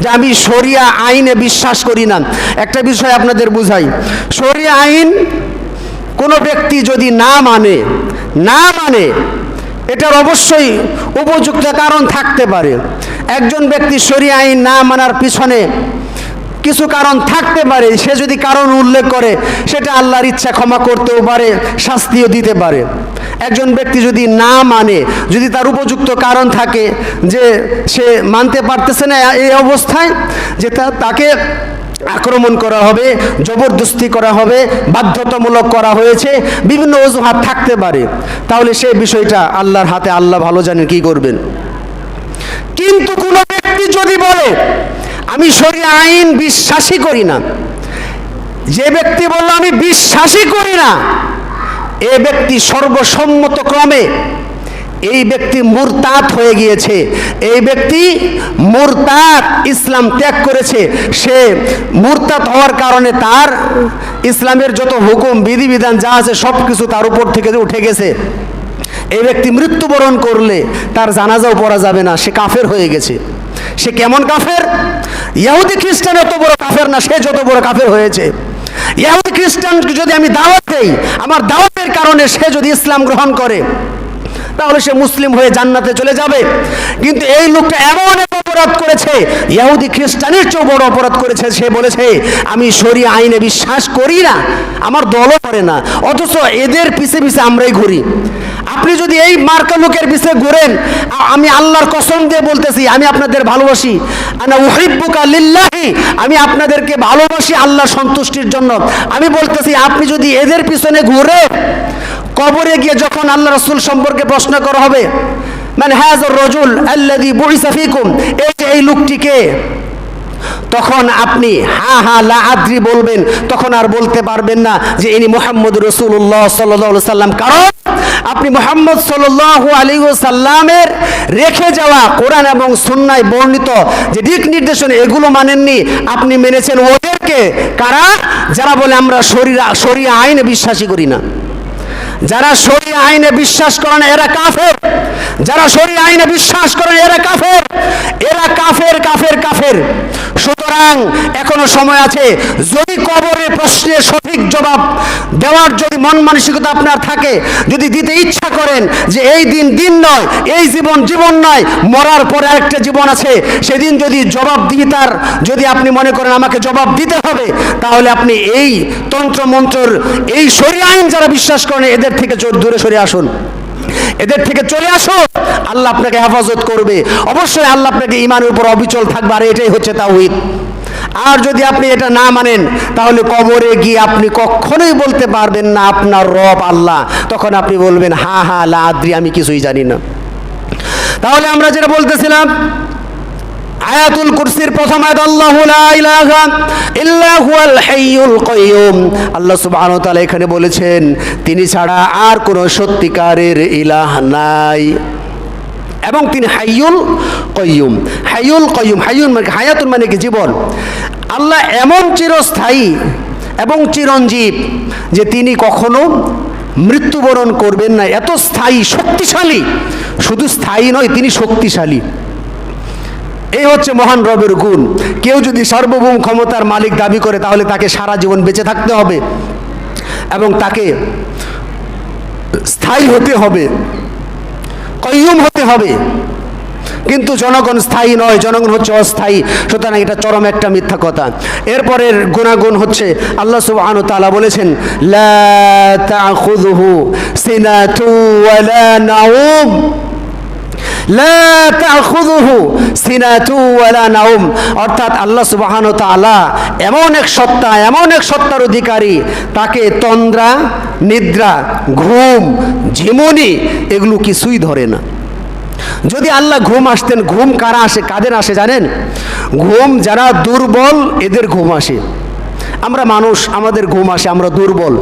যে আমি শরিয়া আইনে বিশ্বাস করি না। একটা বিষয় আপনাদের বুঝাই, শরিয়া আইন কোনো ব্যক্তি যদি না মানে এটার অবশ্যই উপযুক্ত কারণ থাকতে পারে। একজন ব্যক্তি শরিয়া আইন না মানার পিছনে কিছু কারণ থাকতে পারে, সে যদি কারণ উল্লেখ করে সেটা আল্লাহর ইচ্ছা ক্ষমা করতেও পারে, শাস্তিও দিতে পারে। একজন ব্যক্তি যদি না মানে, যদি তার উপযুক্ত কারণ থাকে যে সে মানতে পারতেছে না, এই অবস্থায় যে তাকে আক্রমণ করা হবে, জবরদস্তি করা হবে, বাধ্যতামূলক করা হয়েছে, বিভিন্ন অজুহাত থাকতে পারে, তাহলে সেই বিষয়টা আল্লাহর হাতে, আল্লাহ ভালো জানেন কি করবেন। কিন্তু কোনো ব্যক্তি যদি বলে আমি শরিয়া আইন বিশ্বাসই করি না, যে ব্যক্তি বলল আমি বিশ্বাসই করি না, এ ব্যক্তি সর্বসম্মতক্রমে এই ব্যক্তি মুরতাদ হয়ে গিয়েছে। এই ব্যক্তি মুরতাদ, ইসলাম ত্যাগ করেছে। সে মুরতাদ হওয়ার কারণে তার ইসলামের যত হুকুম বিধিবিধান যা আছে সব কিছু তার উপর থেকে উঠে গেছে। এই ব্যক্তি মৃত্যুবরণ করলে তার জানাজাও পড়া যাবে না, সে কাফের হয়ে গেছে। সে কেমন কাফের? ইহুদি খ্রিস্টান এত বড় কাফের না, সে যত বড় কাফের হয়েছে। ইহুদি খ্রিস্টানকে যদি আমি দাওয়াত দেই, আমার দাওয়াতের কারণে সে যদি ইসলাম গ্রহণ করে তাহলে সে মুসলিম হয়ে জান্নাতে চলে যাবে। কিন্তু এই লোকটা এমন এক অপরাধ করেছে, ইহুদি খ্রিস্টানের চেয়েও বড় অপরাধ করেছে। সে বলেছে আমি শরিয়া আইনে বিশ্বাস করি না, আমার দলও করে না, অথচ এদের পিছে পিছে আমরাই ঘুরি। আপনি যদি এই মার্কা লোকের পিছে ঘুরেন, আমি আল্লাহর কসম দিয়ে বলতেছি আমি আপনাদের ভালোবাসি, আনা উহিব্বুকা লিল্লাহি, আমি আপনাদেরকে ভালোবাসি আল্লাহর সন্তুষ্টির জন্য। আমি বলতেছি আপনি যদি এদের পিছনে ঘুরে কবরে গিয়ে যখন আল্লাহ রাসূল সম্পর্কে প্রশ্ন করা হবে, মানে হাযার রাজুল আল্লাযী বুইসা ফীকুম, এই লোকটিকে, তখন আপনি হা হা লা আদ্রি বলবেন, তখন আর বলতে পারবেন না যে ইনি মুহাম্মদ রাসূলুল্লাহ সাল্লাল্লাহু আলাইহি সাল্লাম। কারণ আপনি মুহাম্মদ সাল্লাল্লাহু আলাইহি ওয়াসাল্লামের রেখে যাওয়া কোরআন এবং সুন্নায় বর্ণিত যে দিক নির্দেশনা এগুলো মানেননি, আপনি মেনেছেন ওদেরকে। কারা? যারা বলে আমরা শরিয়া আইনে বিশ্বাসই করি না। যারা শরিয়া আইনে বিশ্বাস করে না এরা কাফের, যারা শরিয়া আইনে বিশ্বাস করে এরা কাফের, এরা কাফের কাফের কাফের। সুতরাং এখনো সময় আছে, যদি কবরের প্রশ্নের সঠিক জবাব দেওয়ার যদি মন মানসিকতা আপনার থাকে, যদি দিতে ইচ্ছা করেন যে এই দিন দিন নয়, এই জীবন জীবন নয়, মরার পরে আরেকটা জীবন আছে, সেদিন যদি জবাব দিতার যদি আপনি মনে করেন আমাকে জবাব দিতে হবে, তাহলে আপনি এই তন্ত্র মন্ত্রর এই শরিয়া আইন যারা বিশ্বাস করেন এদের থেকে দূরে সরে আসুন। এদের থেকে চলে আসো, আল্লাহ আপনাকে হেফাজত করবে। অবশ্যই আল্লাহ আপনাকে ঈমানের উপর অবিচল থাকবে, আর এটাই হচ্ছে তাওহীদ। আর যদি আপনি এটা না মানেন, তাহলে কবরে গিয়ে আপনি কখনোই বলতে পারবেন না আপনার রব আল্লাহ। তখন আপনি বলবেন হা হা লা আদ্রি, আমি কিছুই জানি না। তাহলে আমরা যেটা বলতেছিলাম, আয়াতুল কুরসির প্রথম আয়াত, আল্লাহু লা ইলাহা ইল্লা হুয়াল হাইয়ুল কাইয়ুম। আল্লাহ সুবহানাহু ওয়া তাআলা এখানে বলেছেন তিনি ছাড়া আর কোনো সত্যিকারের ইলাহ নাই, এবং তিনি হাইয়ুল কাইয়ুম। হাইয়ুল কাইয়ুম, হাইয়ুন মানে হায়াতুন মানে কি জীবন। আল্লাহ এমন চিরস্থায়ী এবং চিরঞ্জীব যে তিনি কখনো মৃত্যুবরণ করবেন না, এত স্থায়ী, শক্তিশালী। শুধু স্থায়ী নয়, তিনি শক্তিশালী। এই হচ্ছে মহান রবের গুণ। কেউ যদি সার্বভৌম ক্ষমতার মালিক দাবি করে, তাহলে তাকে সারা জীবন বেঁচে থাকতে হবে এবং তাকে স্থায়ী হতে হবে, কাইয়ুম হতে হবে। কিন্তু জনগণ স্থায়ী নয়, জনগণ হচ্ছে অস্থায়ী। সুতরাং এটা চরম একটা মিথ্যা কথা। এরপরের গুণাগুণ হচ্ছে আল্লাহ সুবহানাহু ওয়া তাআলা বলেছেন লা তাখুযুহু সিনাতু ওয়া লা নাওম, লা তাখুযুহু সিনাতু ওয়া লা নাওম। অর্থাৎ আল্লাহ সুবহানাহু ওয়া তাআলা এমন এক সত্তা, এমন এক সত্তার অধিকারী, তাকে তন্দ্রা, নিদ্রা, ঘুম, ঝিমুনি এগুলো কিছুই ধরে না। যদি আল্লাহ ঘুম আসতেন, ঘুম কারা আসে, কাদের আসে জানেন? ঘুম যারা দুর্বল এদের ঘুম আসে। আমরা মানুষ, আমাদের ঘুম আসে, আমরা দুর্বল।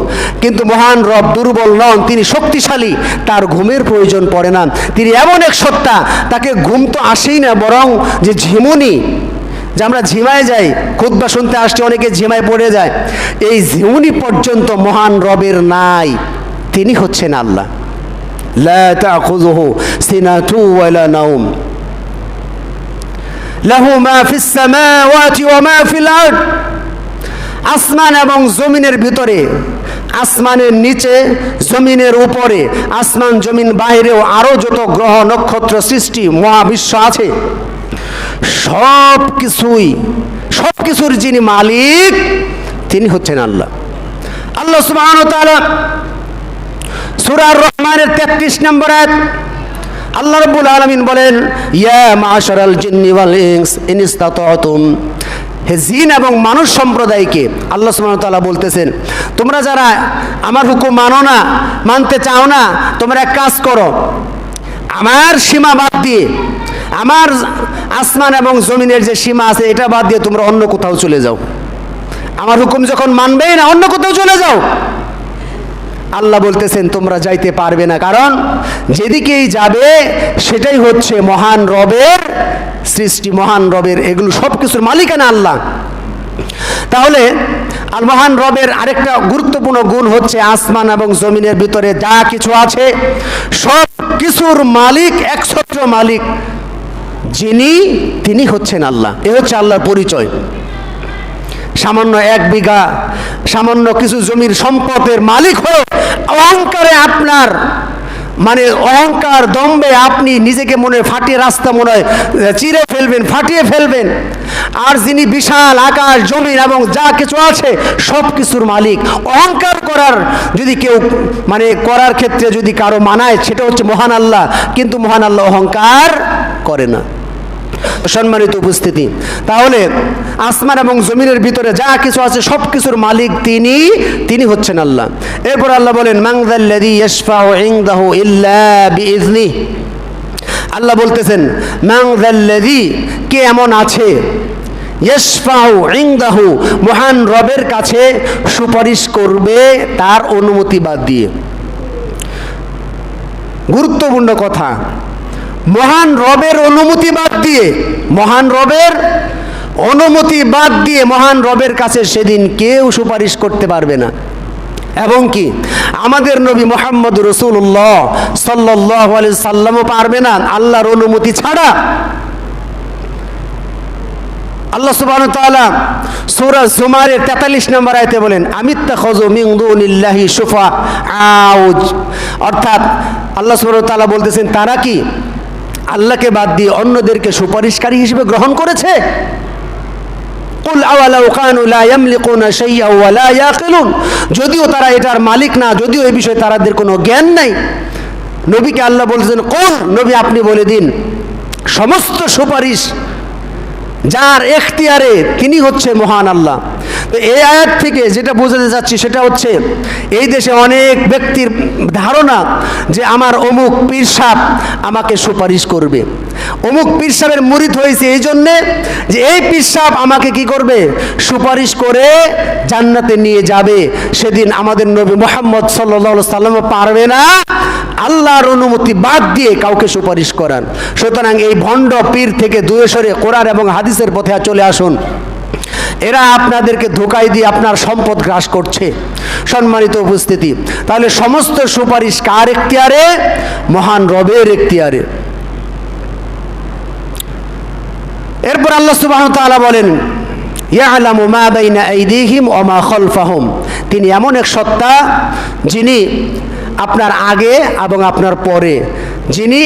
কিন্তু মহান রব দুর্বল নন, তিনি শক্তিশালী, তার ঘুমের প্রয়োজন পড়ে না। তিনি এমন এক সত্তা, তাকে ঘুম তো আসেই না, বরং যে ঝিমুনি, যে আমরা ঝিমায় যাই, খুতবা শুনতে আসছে অনেকে ঝিমায় পড়ে যায়, এই ঝিমুনি পর্যন্ত মহান রবের নাই। তিনি হচ্ছেন আল্লাহ। লা তাখুযুহু সিনাতু ওয়া লা নাওম লাহু মা ফিস সামাওয়াতি ওয়া মা ফিল আরদ। আসমান এবং জমিনের ভিতরে, আসমানের নিচে, জমিনের উপরে, আসমান জমিন বাইরেও আরো যত গ্রহ নক্ষত্র সৃষ্টি মহাবিশ্ব আছে, সব কিছুর যিনি মালিক তিনি হচ্ছেন আল্লাহ। আল্লাহ সুবহানাহু ওয়া তাআলা সূরা আর-রহমানের 33 নম্বর আয়াত, আল্লাহ রাব্বুল আলামিন বলেন ইয়া মা'শারাল জিন্নি ওয়াল ইনস ইন ইসতাতা'তুম। হে জিন এবং মানুষ সম্প্রদায়কে আল্লাহ সুবহানাহু ওয়া তাআলা বলতেছেন, তোমরা যারা আমার হুকুম মানো না, মানতে চাও না, তোমরা এক কাজ করো, আমার সীমা বাদ দিয়ে, আমার আসমান এবং জমিনের যে সীমা আছে এটা বাদ দিয়ে তোমরা অন্য কোথাও চলে যাও। আমার হুকুম যখন মানবেই না, অন্য কোথাও চলে যাও। আল্লাহ বলতেছেন তোমরা যাইতে পারবে না, কারণ যেদিকেই যাবে সেটাই হচ্ছে মহান রবের সৃষ্টি, মহান রবের, এগুলো সব কিছুর মালিকানা আল্লাহ। তাহলে আর মহান রবের আরেকটা গুরুত্বপূর্ণ গুণ হচ্ছে আসমান এবং জমিনের ভিতরে যা কিছু আছে সব কিছুর মালিক, একছত্র মালিক তিনি হচ্ছেন আল্লাহ। এ হচ্ছে আল্লাহর পরিচয়। সামান্য 1 বিঘা, সামান্য কিছু জমির সম্পদের মালিক হয়ে অহংকারে আপনার মানে অহংকার দম্বে আপনি নিজেকে মনে ফাটিয়ে, রাস্তা মনে হয় চিরে ফেলবেন, ফাটিয়ে ফেলবেন। আর যিনি বিশাল আকাশ জমিন এবং যা কিছু আছে সব কিছুর মালিক, অহংকার করার যদি কেউ মানে করার ক্ষেত্রে যদি কারো মানায়, সেটা হচ্ছে মহান আল্লাহ। কিন্তু মহান আল্লাহ অহংকার করে না। সম্মানিত উপস্থিতি, তাহলে আসমান এবং জমিনের ভিতরে যা কিছু আছে সব কিছুর মালিক তিনি হচ্ছেন আল্লাহ। এরপর আল্লাহ বলেন মান যাল্লাযী ইয়াশফাউ ইনদাহু ইল্লা বিইজনিহি। আল্লাহ বলতেছেন মান যাল্লাযী, কে এমন আছে, ইয়াশফাউ ইনদাহু, মহান রবের কাছে সুপারিশ করবে তার অনুমতি বাদ দিয়ে। গুরুত্বপূর্ণ কথা, মহান রবের অনুমতি বাদ দিয়ে, মহান রবের অনুমতি বাদ দিয়ে মহান রবের কাছে সেদিন কেউ সুপারিশ করতে পারবে না। এবং কি আমাদের নবী মুহাম্মদ রাসূলুল্লাহ সাল্লাল্লাহু আলাইহি সাল্লামও পারবে না আল্লাহর অনুমতি ছাড়া। আল্লাহ সুবহানাহু ওয়া তাআলা সূরা জুমারের 43 নম্বর আয়াতে বলেন আমিত্তাখাযু মিন দুনিল্লাহি শুফাআউজ। অর্থাৎ আল্লাহ সুবহানাহু ওয়া তাআলা বলতেছেন তারা কি আল্লাহকে বাদ দিয়ে অন্যদেরকে সুপারিশকারী হিসেবে গ্রহণ করেছে। কুল আওয়ালাউ কানু লা ইয়ামলিকুনা শাইআ ওয়া লা ইয়াকিলুন, যদিও তারা এটার মালিক না, যদিও এই বিষয়ে তাদের কোনো জ্ঞান নাই, নবীকে আল্লাহ বলছেন, কোন নবী আপনি বলে দিন, সমস্ত সুপারিশ যার এখতিয়ারে তিনি হচ্ছে মহান আল্লাহ। তো এই আয়াত থেকে যেটা বোঝাতে যাচ্ছি সেটা হচ্ছে, এই দেশে অনেক ব্যক্তির ধারণা যে আমার অমুক পীর সাহেব আমাকে সুপারিশ করবে, অমুক পীর সাহেবের মুরিদ হয়েছে এই জন্যে যে এই পীর সাহেব আমাকে কি করবে, সুপারিশ করে জান্নাতে নিয়ে যাবে। সেদিন আমাদের নবী মুহাম্মদ সাল্লাল্লাহু আলাইহি সাল্লাম পারবে না আল্লাহর অনুমতি বাদ দিয়ে কাউকে সুপারিশ করান। সুতরাং এই ভণ্ড পীর থেকে দূরে সরে কোরআন এবং হাদিসের পথে চলে আসুন। এরা আপনাদেরকে ধোঁকায় দিয়ে আপনার সম্পদ গ্রাস করছে। সম্মানিত উপস্থিতি, তাহলে সমস্ত সুপারিশ কার এখতিয়ারে? মহান রবের এখতিয়ারে। এরপর আল্লাহ সুবহানাহু ওয়া তাআলা বলেন, ইয়ালামু মা বাইনা আইদিহিম ওয়া মা খালফাহুম, তিনি এমন এক সত্তা যিনি আপনার আগে এবং আপনার পরে, যিনি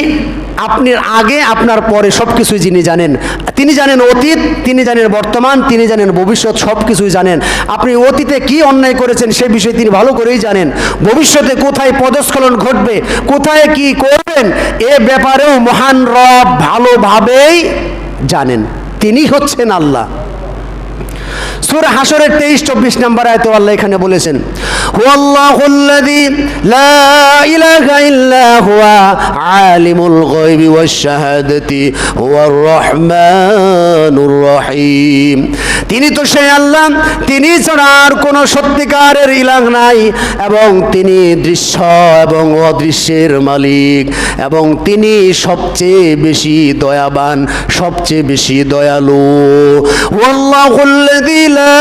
আপনার আগে আপনার পরে সব কিছুই যিনি জানেন। তিনি জানেন অতীত, তিনি জানেন বর্তমান, তিনি জানেন ভবিষ্যৎ, সব কিছুই জানেন। আপনি অতীতে কি অন্যায় করেছেন সে বিষয়ে তিনি ভালো করেই জানেন। ভবিষ্যতে কোথায় পদস্খলন ঘটবে, কোথায় কি করবেন, এ ব্যাপারেও মহান রব ভালোভাবেই জানেন। তিনি হচ্ছেন আল্লাহ। সূরা হাশরের 23-24 নম্বর আয়াতে আল্লাহ এখানে বলেছেন, হুয়াল্লাহুল্লাযী লা ইলাহা ইল্লা হুয়া আলিমুল গায়বি ওয়াশ শাহাদাতি হুয়ার রহমানুর রহিম। তিনি তো সেই আল্লাহ, তিনি ছাড়া আর কোনো সত্যিকারের ইলাহ নাই, এবং তিনি দৃশ্য এবং অদৃশ্যের মালিক, এবং তিনি সবচেয়ে বেশি দয়াবান, সবচেয়ে বেশি দয়ালু। হুয়াল্লাহুল্লাযী লা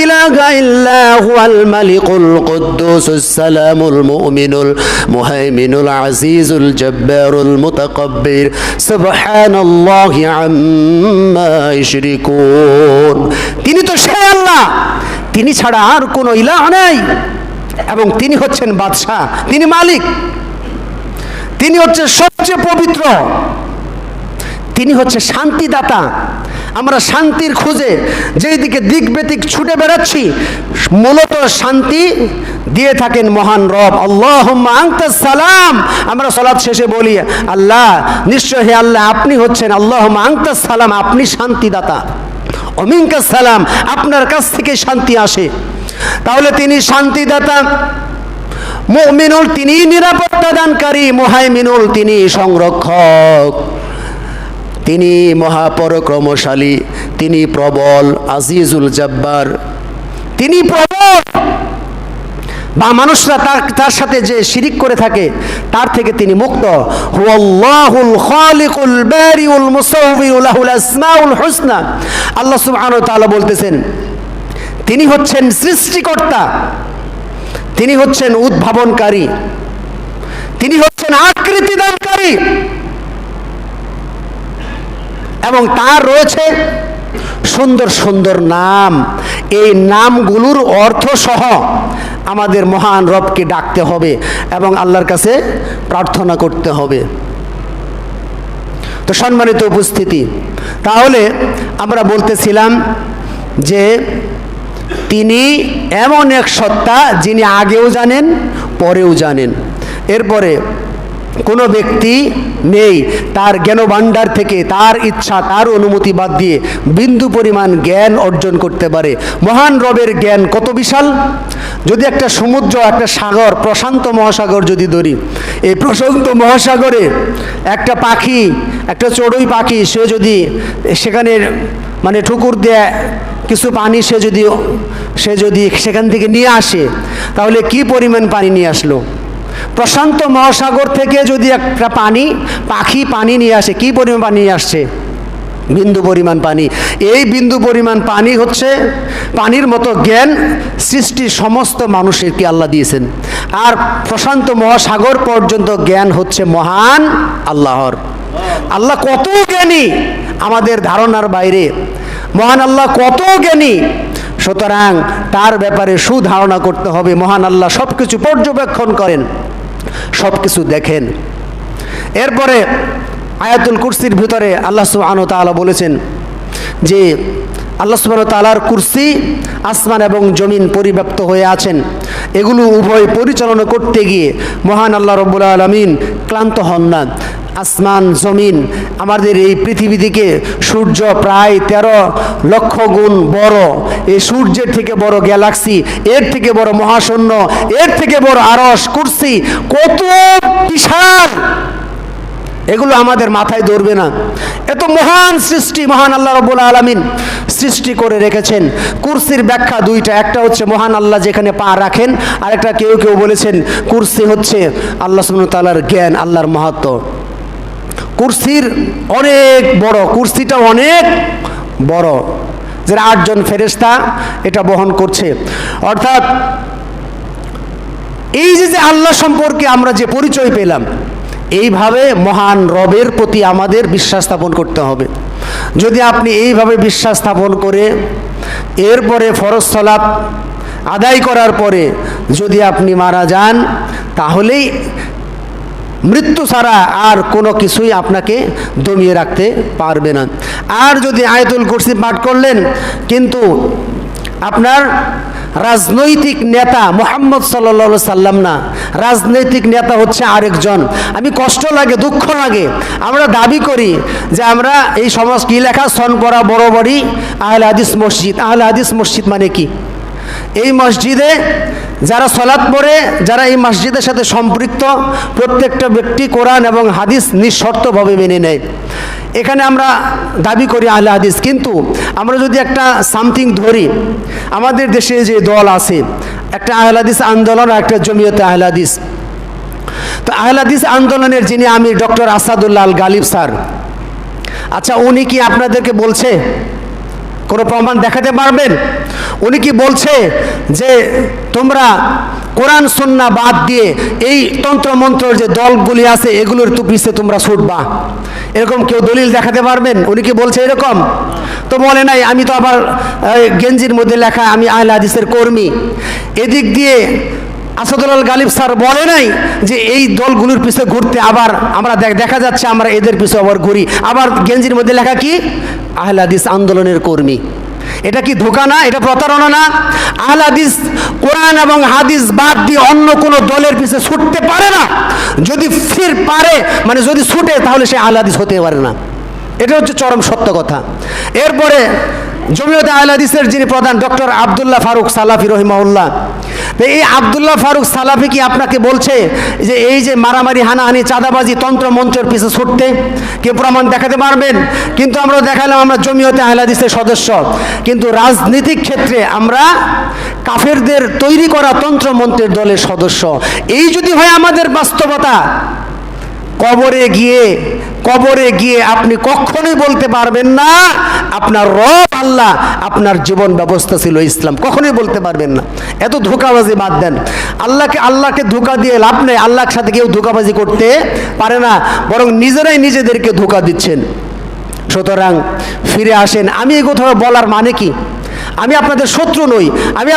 ইলাহা ইল্লা হুয়াল মালিকুল কুদ্দুসুস সালামুল মুমিনুল মুহাইমিনুল আজিজুল জব্বারুল মুতাকাব্বির সুবহানাল্লাহি আম্মা ইউশরিকুন। তিনি তো সে আল্লাহ, তিনি ছাড়া আর কোনো ইলাহ নাই, এবং তিনি হচ্ছেন বাদশাহ, তিনি মালিক, তিনি হচ্ছে সবচেয়ে পবিত্র, তিনি হচ্ছে শান্তিদাতা। আমরা শান্তির খুঁজে যেই দিকে দিক বেদিক ছুটে বেড়াচ্ছি, মূলত শান্তি দিয়ে থাকেন মহান রব। আল্লাহুম্মা আনতাস সালাম, আমরা সালাত শেষে বলি আল্লাহ নিশ্চয় হে আল্লাহ আপনি হচ্ছেন, আল্লাহুম্মা আনতাস সালাম, আপনি শান্তিদাতা, ওয়া মিনকাস সালাম, আপনার কাছ থেকে শান্তি আসে। তাহলে তিনি শান্তিদাতা, মুমিনুল তিনি নিরাপত্তা দানকারী, মুহাইমিনুল তিনি সংরক্ষক, তিনি মহাপরাক্রমশালী, তিনি প্রবল, আজিজুল জব্বার, তিনি প্রবল। বা মানুষরা তার সাথে যে শিরিক করে থাকে তার থেকে তিনি মুক্ত। হুয়াল্লাহুল খালিকুল বারিউল মুসাউবিরু লাহুল আসমাউল হুসনা। আল্লাহ সুবহানাহু ওয়া তাআলা বলতেছেন তিনি হচ্ছেন সৃষ্টিকর্তা, তিনি হচ্ছেন উদ্ভাবনকারী, তিনি হচ্ছেন আকৃতি দানকারী, এবং তার রয়েছে সুন্দর সুন্দর নাম। এই নামগুলোর অর্থ সহ আমাদের মহান রবকে ডাকতে হবে এবং আল্লাহর কাছে প্রার্থনা করতে হবে। তো সম্মানিত উপস্থিতি, তাহলে আমরা বলতেছিলাম যে তিনি এমন এক সত্তা যিনি আগেও জানেন পরেও জানেন। এরপরে কোনো ব্যক্তি নেই তার জ্ঞানভাণ্ডার থেকে তার ইচ্ছা তার অনুমতি বাদ দিয়ে বিন্দু পরিমাণ জ্ঞান অর্জন করতে পারে। মহান রবের জ্ঞান কত বিশাল! যদি একটা সমুদ্র, একটা সাগর, প্রশান্ত মহাসাগর যদি ধরি, এই প্রশান্ত মহাসাগরে একটা পাখি, একটা চড়ুই পাখি, সে যদি সেখানে মানে ঠুকুর দেয় কিছু পানি, সে যদি সেখান থেকে নিয়ে আসে, তাহলে কি পরিমাণ পানি নিয়ে আসলো? প্রশান্ত মহাসাগর থেকে যদি একটা পাখি পানি নিয়ে আসে, কি পরিমাণ পানি নিয়ে আসছে? বিন্দু পরিমাণ পানি। এই বিন্দু পরিমাণ পানি হচ্ছে পানির মতো জ্ঞান সৃষ্টি সমস্ত মানুষেরকে আল্লাহ দিয়েছেন। আর প্রশান্ত মহাসাগর পর্যন্ত জ্ঞান হচ্ছে মহান আল্লাহর। আল্লাহ কত জ্ঞানী, আমাদের ধারণার বাইরে। মহান আল্লাহ কত জ্ঞানী, সুতরাং তার ব্যাপারে সুধারণা করতে হবে। মহান আল্লাহ সব কিছু পর্যবেক্ষণ করেন, সব কিছু দেখেন। এরপরে আয়াতুল কুরসির ভিতরে আল্লাহ সুবহানাহু ওয়া তাআলা বলেছেন যে আল্লাহ সুবহানাহু ওয়া তাআলার কুরসি আসমান এবং জমিন পরিব্যাপ্ত হয়ে আছেন, এগুলো উভয় পরিচালনা করতে গিয়ে মহান আল্লাহ রব্বুল আলামিন ক্লান্ত হন না। আসমান জমিন, আমাদের এই পৃথিবী থেকে সূর্য প্রায় 13 লক্ষ গুণ বড়, এই সূর্যের থেকে বড় গ্যালাক্সি, এর থেকে বড় মহাশূন্য, এর থেকে বড় আরশ, কুরসি, কত বিশাল, এগুলো আমাদের মাথায় ধরবে না। এত মহান সৃষ্টি মহান আল্লাহ রাব্বুল আলামিন সৃষ্টি করে রেখেছেন। কুরসির ব্যাখ্যা দুইটা, একটা হচ্ছে মহান আল্লাহ যেখানে পা রাখেন, আর একটা কেউ কেউ বলেছেন কুরসি হচ্ছে আল্লাহ সুবহানাহু ওয়া তাআলার জ্ঞান, আল্লাহর মাহাত্ম্য। কুরসির অনেক বড়, কুরসিটা অনেক বড়, যারা 8 জন ফেরেশতা এটা বহন করছে। অর্থাৎ এই যে আল্লাহ সম্পর্কে আমরা যে পরিচয় পেলাম, এইভাবে মহান রবের প্রতি আমাদের বিশ্বাস স্থাপন করতে হবে। যদি আপনি এইভাবে বিশ্বাস স্থাপন করে এরপরে ফরজ সালাত আদায় করার পরে যদি আপনি মারা যান, তাহলেই মৃত্যু ছাড়া আর কোনো কিছুই আপনাকে দমিয়ে রাখতে পারবে না। আর যদি আয়াতুল কুরসি পাঠ করলেন কিন্তু আপনার রাজনৈতিক নেতা মুহাম্মদ সাল্লাল্লাহু আলাইহি সাল্লাম না, রাজনৈতিক নেতা হচ্ছে আরেকজন, আমি কষ্ট লাগে, দুঃখ লাগে। আমরা দাবি করি যে আমরা এই সমাজ কি লেখা সনপরা বড় বড়ি আহলে হাদিস মসজিদ। আহলে হাদিস মসজিদ মানে কি? এই মসজিদে যারা সালাত পড়ে, যারা এই মসজিদের সাথে সম্পৃক্ত, প্রত্যেকটা ব্যক্তি কোরআন এবং হাদিস নিঃশর্তভাবে মেনে নেয়। এখানে আমরা দাবি করি আহলে হাদিস, কিন্তু আমরা যদি একটা সামথিং ধরি, আমাদের দেশে যে দল আছে, একটা আহলে হাদিস আন্দোলন আর একটা জমিয়তে আহলে হাদিস। তো আহলে হাদিস আন্দোলনের যিনি আমির ডক্টর আসাদুল্লাহ আল গালিব স্যার, আচ্ছা উনি কি আপনাদেরকে বলছে, কোনো প্রমাণ দেখাতে পারবেন? উনি কি বলছে যে তোমরা কোরআন সুন্নাহ বাদ দিয়ে এই তন্ত্রমন্ত্র যে দলগুলি আছে এগুলোর পিছে তোমরা ছুটবা? এরকম কেউ দলিল দেখাতে পারবেন? উনি কি বলছে এরকম? তো বলে নাই। আমি তো আবার গেঞ্জির মধ্যে লেখা আমি আহলে হাদিসের কর্মী। এদিক দিয়ে আসাদুল্লাহ গালিব স্যার বলে নাই যে এই দলগুলোর পিছে ঘুরতে, আবার আমরা দেখা যাচ্ছে আমরা এদের পিছে আবার ঘুরি, আবার গেঞ্জির মধ্যে লেখা কি আহলে হাদিস আন্দোলনের কর্মী। এটা কি ধোঁকা না? এটা প্রতারণা না? আহলে হাদিস কোরআন এবং হাদিস বাদ দিয়ে অন্য কোনো দলের পিছে ছুটতে পারে না। যদি ফির পারে, মানে যদি ছুটে, তাহলে সে আহলে হাদিস হতে পারে না। এটা হচ্ছে চরম সত্য কথা। এরপরে জমিয়তে আহলে হাদিসের যিনি প্রধান ডক্টর আব্দুল্লাহ ফারুক সালাফি রহিমাহুল্লাহ, এই আব্দুল্লাহ ফারুক সালাফি কি আপনাকে বলছে যে এই যে মারামারি, হানাহানি, চাঁদাবাজি, তন্ত্র মন্ত্রের পিছে ছুটতে? কে প্রমাণ দেখাতে পারবেন? কিন্তু আমরা দেখালাম আমরা জমিয়তে আহলে হাদিসের সদস্য, কিন্তু রাজনীতিক ক্ষেত্রে আমরা কাফেরদের তৈরি করা তন্ত্র মন্ত্রের দলের সদস্য। এই যদি হয় আমাদের বাস্তবতা, কবরে গিয়ে আপনি কখনোই বলতে পারবেন না আপনার রব আল্লাহ, আপনার জীবন ব্যবস্থা ছিল ইসলাম। কখনোই বলতে পারবেন না। এত ধোঁকাবাজি বাদ দেন। আল্লাহকে ধোঁকা দিয়ে লাভ নেই। আল্লাহর সাথে কেউ ধোঁকাবাজি করতে পারে না, বরং নিজেরাই নিজেদেরকে ধোঁকা দিচ্ছেন। সুতরাং ফিরে আসেন। আমি এই কথা বলার মানে কি? আমি আপনাদের শত্রু নই, আমি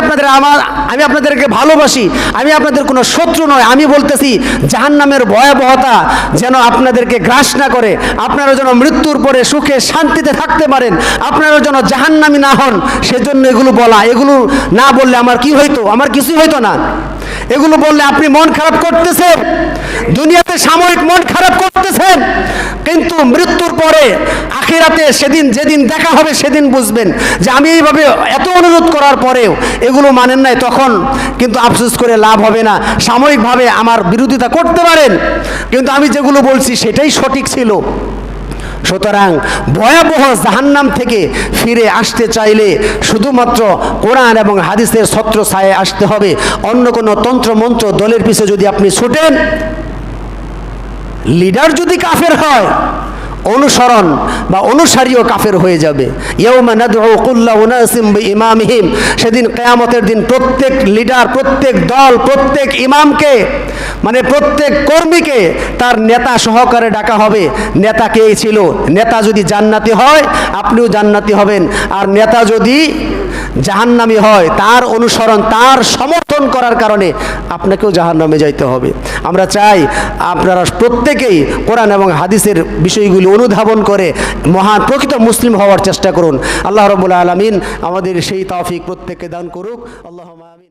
আপনাদেরকে ভালোবাসি, আমি আপনাদের কোনো শত্রু নয়। আমি বলতেছি জাহান্নামের ভয়াবহতা যেন আপনাদেরকে গ্রাস না করে, আপনারা যেন মৃত্যুর পরে সুখে শান্তিতে থাকতে পারেন, আপনারা যেন জাহান্নামী না হন, সেজন্য এগুলো বলা। এগুলো না বললে আমার কি হইতো? আমার কিছুই হইতো না। এগুলো বললে আপনি মন খারাপ করতেছেন, দুনিয়াতে সাময়িক মন খারাপ করতেছেন, কিন্তু মৃত্যুর পরে আখিরাতে যেদিন দেখা হবে সেদিন বুঝবেন যে আমি এইভাবে এত অনুরোধ করার পরেও এগুলো মানেন নাই। তখন কিন্তু আফসোস করে লাভ হবে না। সাময়িকভাবে আমার বিরোধিতা করতে পারেন, কিন্তু আমি যেগুলো বলছি সেটাই সঠিক ছিল। সুতরাং ভয়াবহ জাহান্নাম থেকে ফিরে আসতে চাইলে শুধুমাত্র কোরআন এবং হাদিসের ছত্র ছায়ে আসতে হবে। অন্য কোনো তন্ত্রমন্ত্র দলের পিছে যদি আপনি ছুটেন, লিডার যদি কাফের হয়, অনুসরণ বা অনুসারীও কাফের হয়ে যাবে। ইয়াউমা নাদউ কুল্লা উনাসিম বিইমামিহিম, সেদিন কিয়ামতের দিন প্রত্যেক লিডার, প্রত্যেক দল, প্রত্যেক ইমামকে, মানে প্রত্যেক কর্মীকে তার নেতা সহকারে ডাকা হবে। নেতা কে ছিল? নেতা যদি জান্নাতি হয় আপনিও জান্নাতি হবেন, আর নেতা যদি জাহান্নামী হয় তার অনুসরণ, তার সমর্থন করার কারণে আপনাকেও জাহান্নামে যাইতে হবে। আমরা চাই আপনারা প্রত্যেকেই কোরআন এবং হাদিসের বিষয়গুলি অনুধাবন করে মহান প্রকৃত মুসলিম হওয়ার চেষ্টা করুন। আল্লাহ রাব্বুল আলামিন আমাদের সেই তৌফিক প্রত্যেককে দান করুক। আল্লাহুম্মা আমিন।